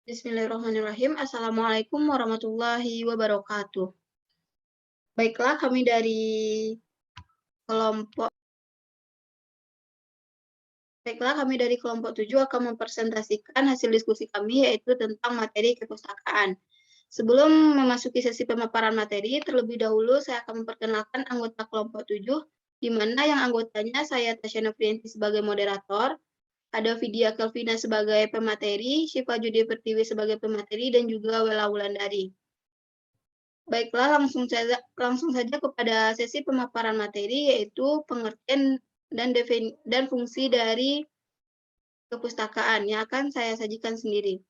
Bismillahirrahmanirrahim. Assalamualaikum warahmatullahi wabarakatuh. Baiklah, kelompok kami dari kelompok 7 akan mempresentasikan hasil diskusi kami yaitu tentang materi kepustakaan. Sebelum memasuki sesi pemaparan materi, terlebih dahulu saya akan memperkenalkan anggota kelompok 7, di mana yang anggotanya saya Tasya Novrianti sebagai moderator, ada Vidya Kelvina sebagai pemateri, Syifa Judi Pertiwi sebagai pemateri, dan juga Wela Wulandari. Baiklah, langsung saja kepada sesi pemaparan materi, yaitu pengertian dan fungsi dari kepustakaan yang akan saya sajikan sendiri.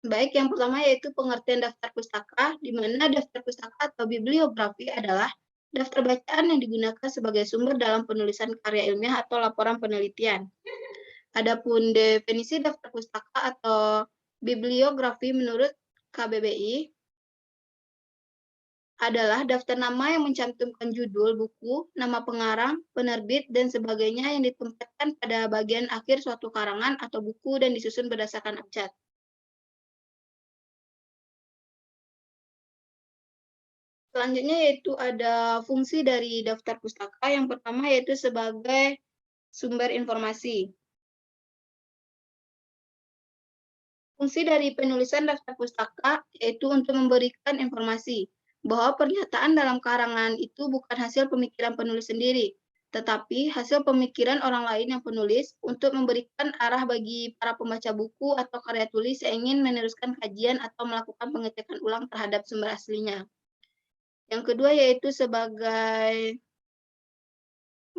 Baik, yang pertama yaitu pengertian daftar pustaka, di mana daftar pustaka atau bibliografi adalah daftar bacaan yang digunakan sebagai sumber dalam penulisan karya ilmiah atau laporan penelitian. Adapun definisi daftar pustaka atau bibliografi menurut KBBI adalah daftar nama yang mencantumkan judul buku, nama pengarang, penerbit, dan sebagainya yang ditempatkan pada bagian akhir suatu karangan atau buku dan disusun berdasarkan abjad. Selanjutnya yaitu ada fungsi dari daftar pustaka. Yang pertama yaitu sebagai sumber informasi. Fungsi dari penulisan daftar pustaka yaitu untuk memberikan informasi bahwa pernyataan dalam karangan itu bukan hasil pemikiran penulis sendiri, tetapi hasil pemikiran orang lain yang penulis untuk memberikan arah bagi para pembaca buku atau karya tulis yang ingin meneruskan kajian atau melakukan pengecekan ulang terhadap sumber aslinya. Yang kedua yaitu sebagai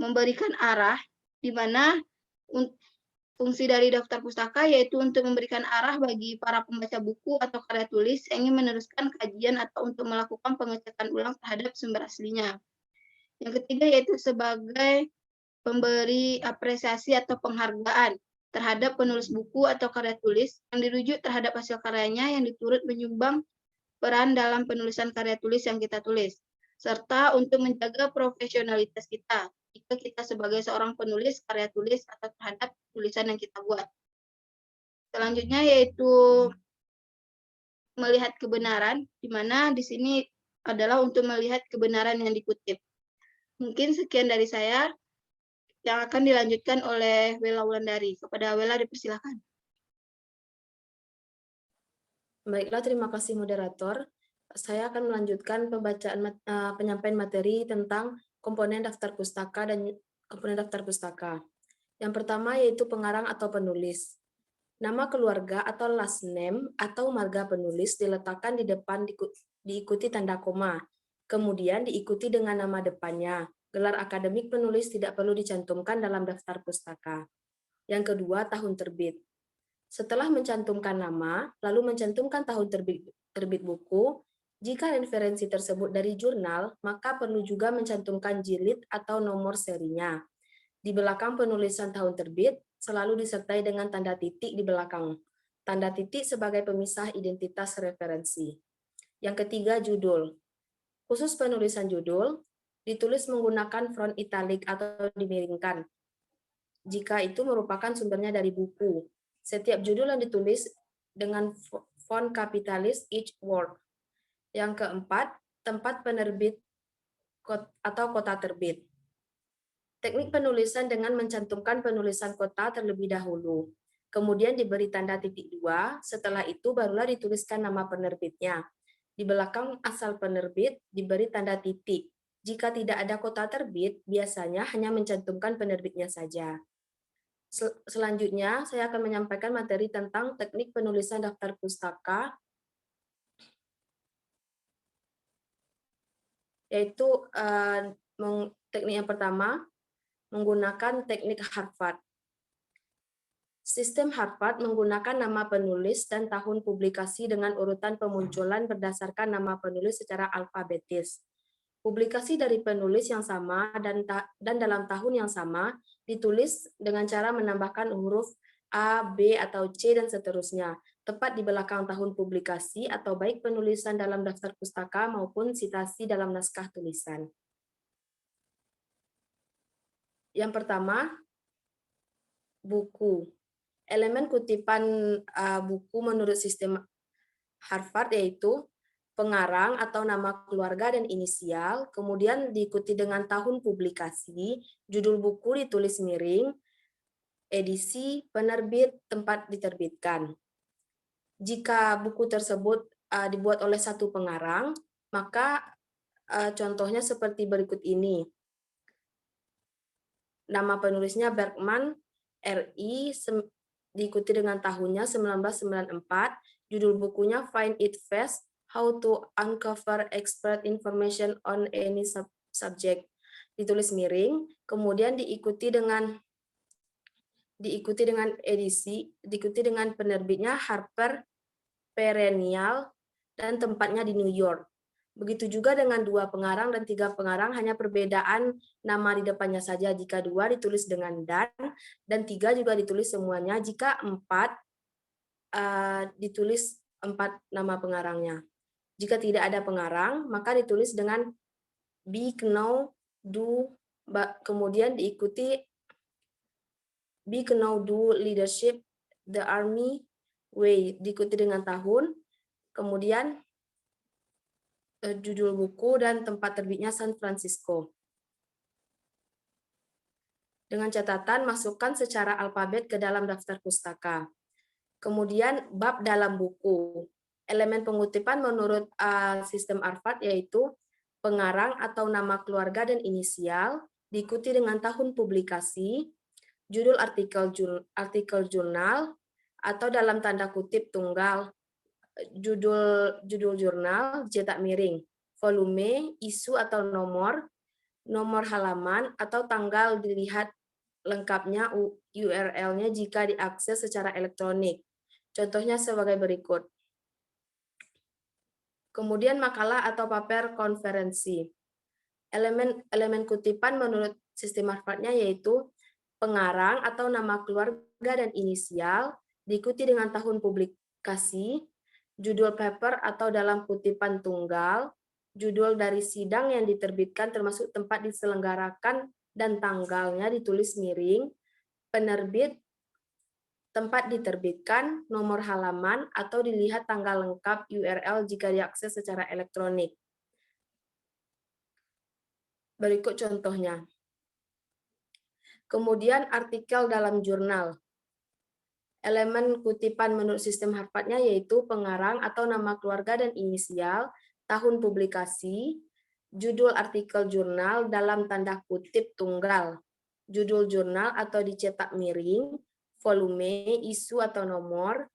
memberikan arah, di mana fungsi dari daftar pustaka yaitu untuk memberikan arah bagi para pembaca buku atau karya tulis yang ingin meneruskan kajian atau untuk melakukan pengecekan ulang terhadap sumber aslinya. Yang ketiga yaitu sebagai pemberi apresiasi atau penghargaan terhadap penulis buku atau karya tulis yang dirujuk terhadap hasil karyanya yang diturut menyumbang peran dalam penulisan karya tulis yang kita tulis, serta untuk menjaga profesionalitas kita jika kita sebagai seorang penulis karya tulis atau terhadap tulisan yang kita buat. Selanjutnya yaitu melihat kebenaran, di mana di sini adalah untuk melihat kebenaran yang dikutip. Mungkin sekian dari saya yang akan dilanjutkan oleh Wela Wulandari. Kepada Wela dipersilakan. Baiklah, terima kasih moderator. Saya akan melanjutkan penyampaian materi tentang komponen daftar pustaka dan komponen daftar pustaka. Yang pertama yaitu pengarang atau penulis. Nama keluarga atau last name atau marga penulis diletakkan di depan diikuti tanda koma. Kemudian diikuti dengan nama depannya. Gelar akademik penulis tidak perlu dicantumkan dalam daftar pustaka. Yang kedua, tahun terbit. Setelah mencantumkan nama, lalu mencantumkan tahun terbit buku, jika referensi tersebut dari jurnal, maka perlu juga mencantumkan jilid atau nomor serinya. Di belakang penulisan tahun terbit, selalu disertai dengan tanda titik di belakang. Tanda titik sebagai pemisah identitas referensi. Yang ketiga, judul. Khusus penulisan judul, ditulis menggunakan font italic atau dimiringkan. Jika itu merupakan sumbernya dari buku. Setiap judul yang ditulis dengan font kapitalis each word. Yang keempat, tempat penerbit atau kota terbit. Teknik penulisan dengan mencantumkan penulisan kota terlebih dahulu. Kemudian diberi tanda titik 2, setelah itu barulah dituliskan nama penerbitnya. Di belakang asal penerbit diberi tanda titik. Jika tidak ada kota terbit, biasanya hanya mencantumkan penerbitnya saja. Selanjutnya, saya akan menyampaikan materi tentang teknik penulisan daftar pustaka, yaitu teknik yang pertama, menggunakan teknik Harvard. Sistem Harvard menggunakan nama penulis dan tahun publikasi dengan urutan pemunculan berdasarkan nama penulis secara alfabetis. Publikasi dari penulis yang sama dan dalam tahun yang sama ditulis dengan cara menambahkan huruf A, B, atau C, dan seterusnya, tepat di belakang tahun publikasi atau baik penulisan dalam daftar pustaka maupun sitasi dalam naskah tulisan. Yang pertama, buku. Elemen kutipan buku menurut sistem Harvard yaitu pengarang atau nama keluarga dan inisial, kemudian diikuti dengan tahun publikasi, judul buku ditulis miring, edisi, penerbit, tempat diterbitkan. Jika buku tersebut dibuat oleh satu pengarang, maka contohnya seperti berikut ini. Nama penulisnya Bergman, RI, diikuti dengan tahunnya 1994, judul bukunya Find It Fast, How to Uncover Expert Information on Any Subject, ditulis miring, kemudian diikuti dengan edisi, diikuti dengan penerbitnya Harper Perennial, dan tempatnya di New York. Begitu juga dengan 2 pengarang dan 3 pengarang, hanya perbedaan nama di depannya saja. Jika 2 ditulis dengan dan 3 juga ditulis semuanya. Jika 4 ditulis 4 nama pengarangnya. Jika tidak ada pengarang, maka ditulis dengan be, know, do, kemudian diikuti be, know, do, leadership, the army, way, diikuti dengan tahun, kemudian judul buku dan tempat terbitnya San Francisco. Dengan catatan, masukkan secara alfabet ke dalam daftar pustaka. Kemudian bab dalam buku. Elemen pengutipan menurut sistem Harvard yaitu pengarang atau nama keluarga dan inisial, diikuti dengan tahun publikasi, judul artikel jurnal, atau dalam tanda kutip tunggal, judul jurnal, cetak miring, volume, isu atau nomor halaman, atau tanggal dilihat lengkapnya URL-nya jika diakses secara elektronik. Contohnya sebagai berikut. Kemudian makalah atau paper konferensi. Elemen kutipan menurut sistem Harvard-nya yaitu pengarang atau nama keluarga dan inisial, diikuti dengan tahun publikasi, judul paper atau dalam kutipan tunggal, judul dari sidang yang diterbitkan termasuk tempat diselenggarakan dan tanggalnya ditulis miring, penerbit, tempat diterbitkan, nomor halaman, atau dilihat tanggal lengkap URL jika diakses secara elektronik. Berikut contohnya. Kemudian artikel dalam jurnal. Elemen kutipan menurut sistem Harvard-nya yaitu pengarang atau nama keluarga dan inisial, tahun publikasi, judul artikel jurnal dalam tanda kutip tunggal, judul jurnal atau dicetak miring, volume, isu atau nomor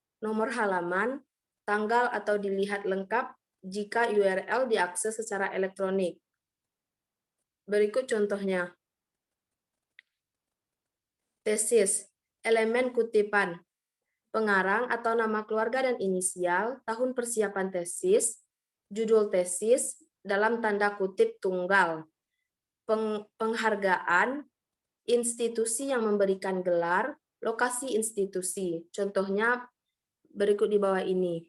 halaman, tanggal atau dilihat lengkap jika URL diakses secara elektronik. Berikut contohnya. Tesis, elemen kutipan, pengarang atau nama keluarga dan inisial, tahun persiapan tesis, judul tesis, dalam tanda kutip tunggal, penghargaan, institusi yang memberikan gelar, lokasi institusi. Contohnya berikut di bawah ini.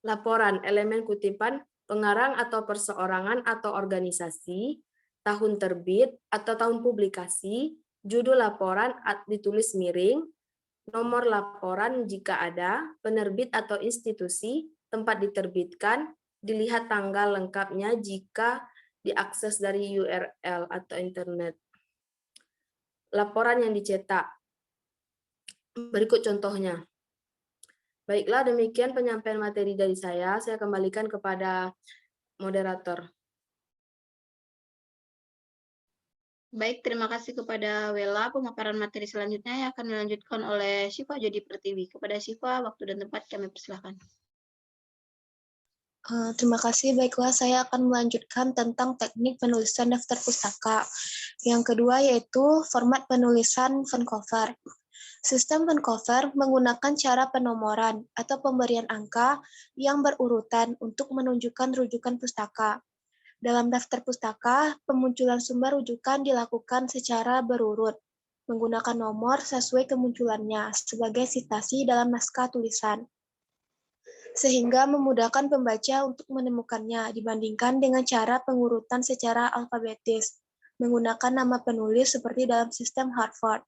Laporan, elemen kutipan, pengarang atau perseorangan atau organisasi, tahun terbit atau tahun publikasi, judul laporan ditulis miring, nomor laporan jika ada, penerbit atau institusi, tempat diterbitkan, dilihat tanggal lengkapnya jika diakses dari URL atau internet. Laporan yang dicetak. Berikut contohnya. Baiklah, demikian penyampaian materi dari saya. Saya kembalikan kepada moderator. Baik, terima kasih kepada Wela. Pemaparan materi selanjutnya yang akan dilanjutkan oleh Syifa Jodi Pertiwi. Kepada Syifa, waktu dan tempat kami persilahkan. Terima kasih. Baiklah, saya akan melanjutkan tentang teknik penulisan daftar pustaka. Yang kedua yaitu format penulisan font cover. Sistem Vancouver menggunakan cara penomoran atau pemberian angka yang berurutan untuk menunjukkan rujukan pustaka. Dalam daftar pustaka, pemunculan sumber rujukan dilakukan secara berurut, menggunakan nomor sesuai kemunculannya sebagai citasi dalam naskah tulisan, sehingga memudahkan pembaca untuk menemukannya dibandingkan dengan cara pengurutan secara alfabetis, menggunakan nama penulis seperti dalam sistem Harvard.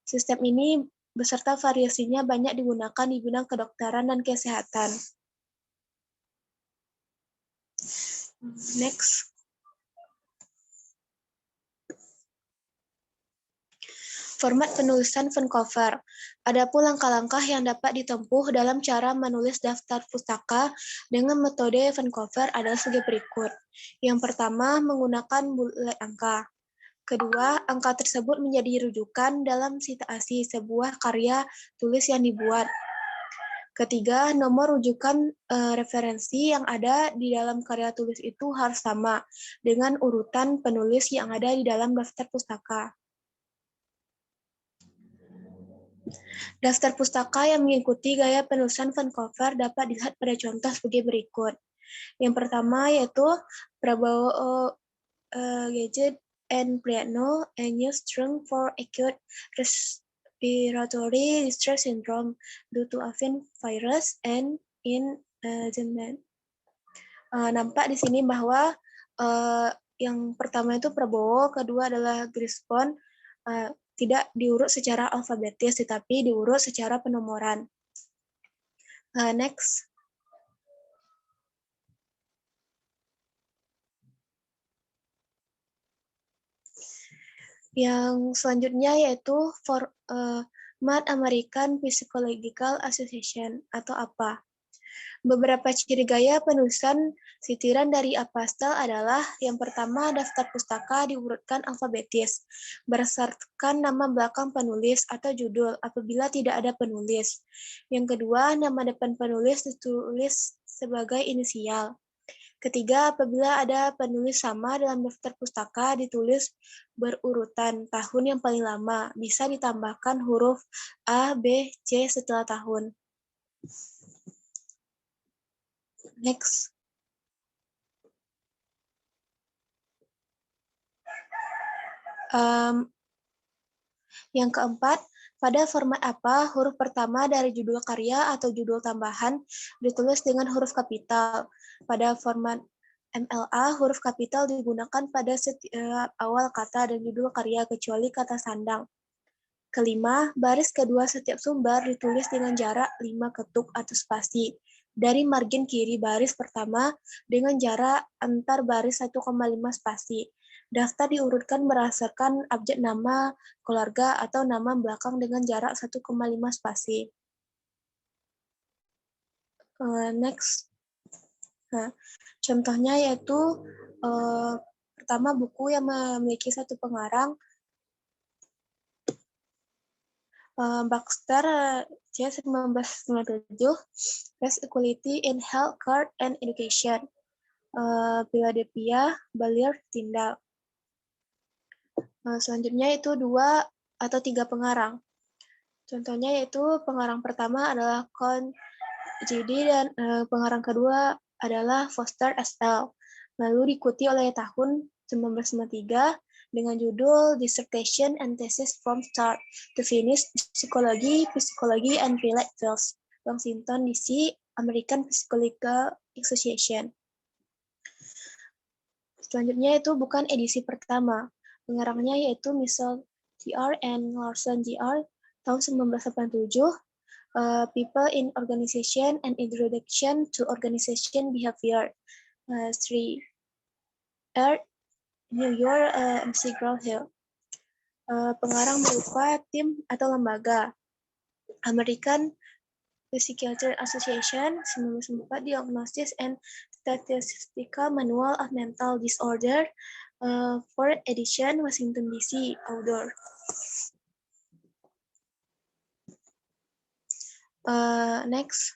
Sistem ini beserta variasinya banyak digunakan di bidang kedokteran dan kesehatan. Next. Format penulisan Vancouver. Adapun langkah-langkah yang dapat ditempuh dalam cara menulis daftar pustaka dengan metode Vancouver adalah sebagai berikut. Yang pertama, menggunakan bulat angka. Kedua, angka tersebut menjadi rujukan dalam citasi sebuah karya tulis yang dibuat. Ketiga, nomor rujukan referensi yang ada di dalam karya tulis itu harus sama dengan urutan penulis yang ada di dalam daftar pustaka. Daftar pustaka yang mengikuti gaya penulisan Vancouver dapat dilihat pada contoh sebagai berikut. Yang pertama yaitu Prabowo Gadget and Briano and New Strong for Acute Respiratory Distress Syndrome due to avian virus and in Zealand. Nampak di sini bahwa yang pertama itu Prabowo, kedua adalah Grispon, tidak diurut secara alfabetis, tetapi diurut secara penomoran. Next. Yang selanjutnya yaitu format American Psychological Association atau APA. Beberapa ciri gaya penulisan sitiran dari apostel adalah yang pertama, daftar pustaka diurutkan alfabetis berdasarkan nama belakang penulis atau judul apabila tidak ada penulis. Yang kedua, nama depan penulis ditulis sebagai inisial. Ketiga, apabila ada penulis sama dalam daftar pustaka ditulis berurutan tahun yang paling lama, bisa ditambahkan huruf A, B, C setelah tahun. Next. Yang keempat, pada format apa huruf pertama dari judul karya atau judul tambahan ditulis dengan huruf kapital. Pada format MLA, huruf kapital digunakan pada setiap awal kata dan judul karya kecuali kata sandang. Kelima, baris kedua setiap sumber ditulis dengan jarak 5 ketuk atau spasi dari margin kiri baris pertama dengan jarak antar baris 1,5 spasi. Daftar diurutkan berdasarkan abjad nama keluarga atau nama belakang dengan jarak 1,5 spasi. Next. Contohnya yaitu pertama buku yang memiliki satu pengarang, Baxter, C. 1997, Race Equality in Health Care and Education, Philadelphia, Ballier, Tyndall. Selanjutnya itu 2 atau 3 pengarang. Contohnya yaitu pengarang pertama adalah Con J.D. dan pengarang kedua adalah Foster S.L. Lalu diikuti oleh tahun 1993 dengan judul Dissertation and Thesis from Start to Finish, Psychology, and Relate Fields, Washington DC, American Psychological Association. Selanjutnya itu bukan edisi pertama. Pengarangnya yaitu Michelle Jr. and Larson Jr. tahun 1987, People in Organization and Introduction to Organization Behavior, 3 New York, McGraw-Hill. Pengarang berupa tim atau lembaga. American Psychiatric Association, 1994, Diagnosis and Statistical Manual of Mental Disorder, 4th edition, Washington DC, Outdoor. Next.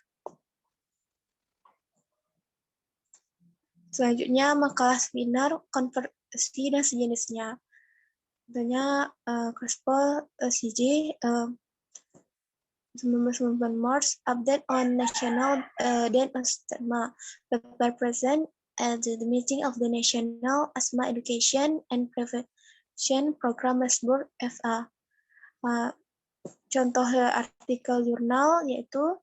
Selanjutnya makalah seminar, konferensi dan sejenisnya. Contohnya Crespo, CJ, 1999 March update on national dan asthma paper present at the meeting of the National Asthma Education and Prevention Program Masburg FA. Contoh artikel jurnal yaitu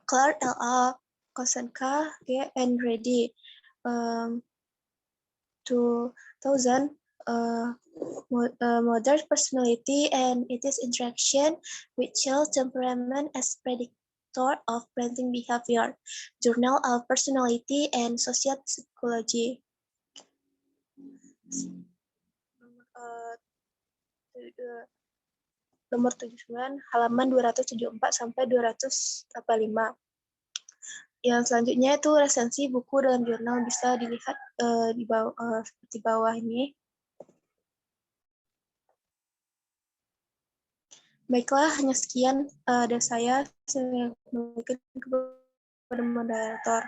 Clark LA, Kosenka, G. and Reddy 2000 modern personality and its interaction with child temperament as predictor of parenting behavior. Journal of Personality and Social Psychology. Nomor 79, halaman 274 sampai 285. Yang selanjutnya itu resensi buku dan jurnal bisa dilihat di bawah, seperti bawah ini. Baiklah, hanya sekian dari saya. Saya berikan kepada moderator.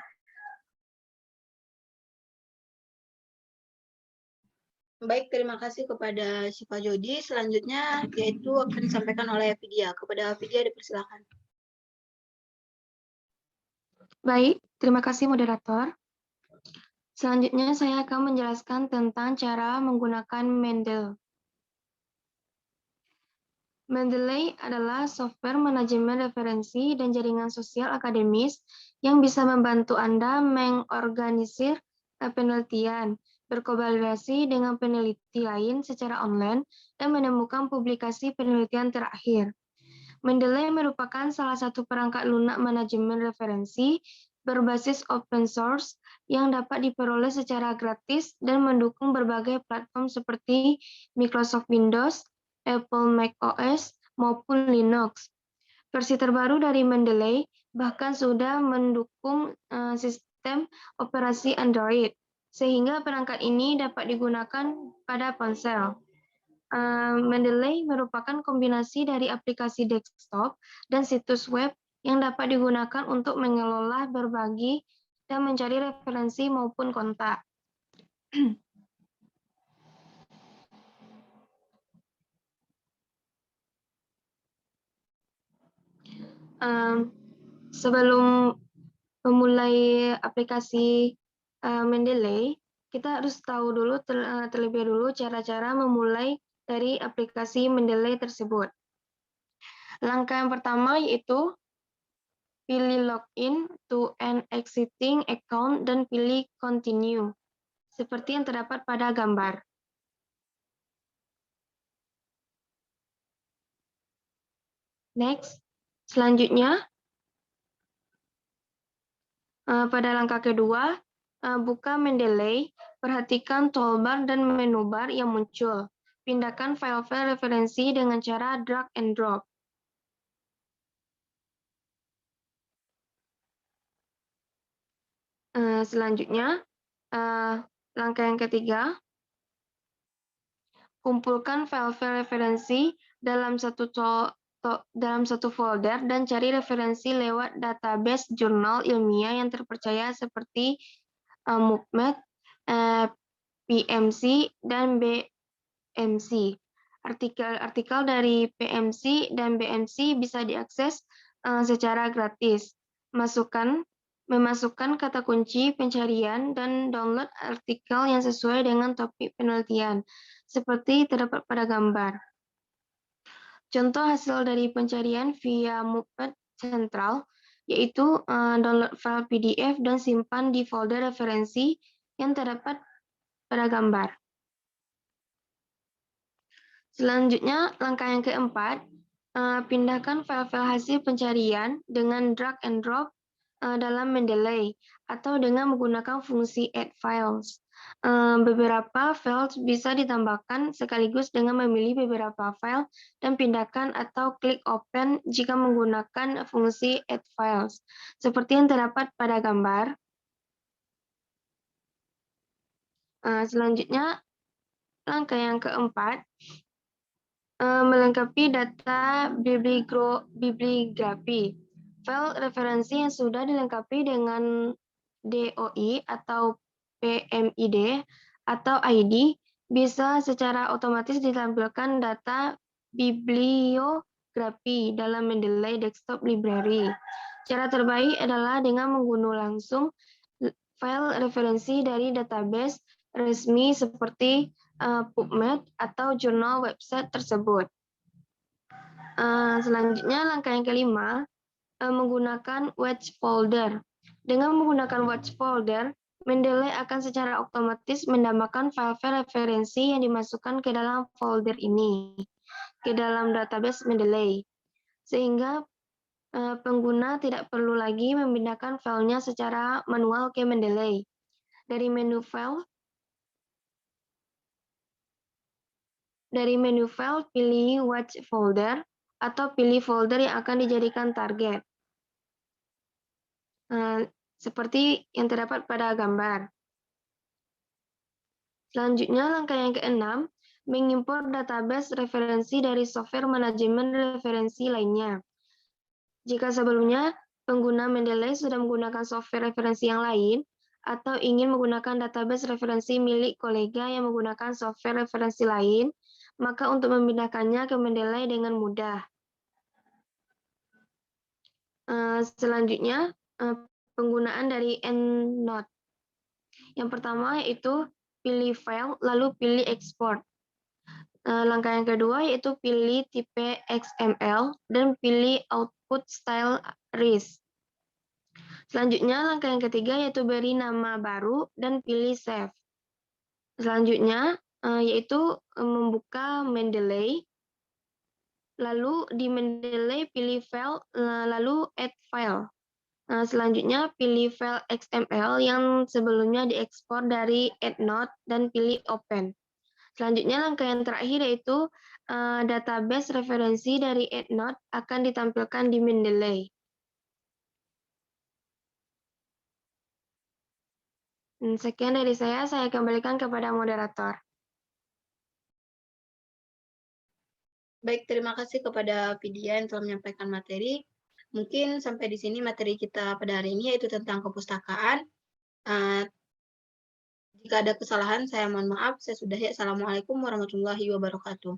Baik, terima kasih kepada Syifa Jodi. Selanjutnya yaitu akan disampaikan oleh Vidya. Kepada Vidya dipersilakan. Baik, terima kasih moderator. Selanjutnya saya akan menjelaskan tentang cara menggunakan Mendeley. Mendeley adalah software manajemen referensi dan jaringan sosial akademis yang bisa membantu Anda mengorganisir penelitian, berkolaborasi dengan peneliti lain secara online, dan menemukan publikasi penelitian terakhir. Mendeley merupakan salah satu perangkat lunak manajemen referensi berbasis open source yang dapat diperoleh secara gratis dan mendukung berbagai platform seperti Microsoft Windows, Apple macOS, maupun Linux. Versi terbaru dari Mendeley bahkan sudah mendukung sistem operasi Android, sehingga perangkat ini dapat digunakan pada ponsel. Mendeley merupakan kombinasi dari aplikasi desktop dan situs web yang dapat digunakan untuk mengelola, berbagi, dan mencari referensi maupun kontak. Sebelum memulai aplikasi Mendeley, kita harus tahu dulu terlebih dulu cara-cara memulai dari aplikasi Mendeley tersebut. Langkah yang pertama yaitu pilih login to an existing account dan pilih continue, seperti yang terdapat pada gambar. Next, selanjutnya, pada langkah kedua, buka Mendeley, perhatikan toolbar dan menu bar yang muncul. Pindahkan file-file referensi dengan cara drag and drop. Selanjutnya, langkah yang ketiga, kumpulkan file-file referensi dalam satu folder dan cari referensi lewat database jurnal ilmiah yang terpercaya seperti PubMed, PMC, dan BMC. Artikel dari PMC dan BMC bisa diakses secara gratis. Memasukkan kata kunci pencarian dan download artikel yang sesuai dengan topik penelitian, seperti terdapat pada gambar. Contoh hasil dari pencarian via PubMed Central, yaitu download file PDF dan simpan di folder referensi yang terdapat pada gambar. Selanjutnya, langkah yang keempat, pindahkan file-file hasil pencarian dengan drag and drop dalam Mendeley atau dengan menggunakan fungsi add files. Beberapa files bisa ditambahkan sekaligus dengan memilih beberapa file dan pindahkan atau klik open jika menggunakan fungsi add files, seperti yang terdapat pada gambar. Selanjutnya, langkah yang keempat, melengkapi data bibliografi. File referensi yang sudah dilengkapi dengan DOI atau PMID atau ID bisa secara otomatis ditampilkan data bibliografi bibliografi dalam Mendeley Desktop Library. Cara terbaik adalah dengan mengunduh langsung file referensi dari database resmi seperti PubMed atau jurnal website tersebut. Selanjutnya, langkah yang kelima, menggunakan wedge folder. Dengan menggunakan wedge folder, Mendeley akan secara otomatis menambahkan file-file referensi yang dimasukkan ke dalam folder ini, ke dalam database Mendeley, sehingga pengguna tidak perlu lagi memindahkan filenya secara manual ke Mendeley. Dari menu file, pilih wedge folder atau pilih folder yang akan dijadikan target. Seperti yang terdapat pada gambar. Selanjutnya, langkah yang keenam, mengimpor database referensi dari software manajemen referensi lainnya. Jika sebelumnya pengguna Mendeley sudah menggunakan software referensi yang lain, atau ingin menggunakan database referensi milik kolega yang menggunakan software referensi lain, maka untuk memindahkannya ke Mendeley dengan mudah. Selanjutnya, penggunaan dari EndNote. Yang pertama yaitu pilih file, lalu pilih export. Langkah yang kedua yaitu pilih tipe XML dan pilih output style RIS. Selanjutnya, langkah yang ketiga yaitu beri nama baru dan pilih save. Selanjutnya, yaitu membuka Mendeley. Lalu di Mendeley pilih file, lalu add file. Selanjutnya pilih file XML yang sebelumnya diekspor dari EndNote dan pilih open. Selanjutnya langkah yang terakhir yaitu database referensi dari EndNote akan ditampilkan di Mendeley. Sekian dari saya kembalikan kepada moderator. Baik, terima kasih kepada Vidya yang telah menyampaikan materi. Mungkin sampai di sini materi kita pada hari ini, yaitu tentang kepustakaan. Jika ada kesalahan, saya mohon maaf. Saya sudahi. Assalamualaikum warahmatullahi wabarakatuh.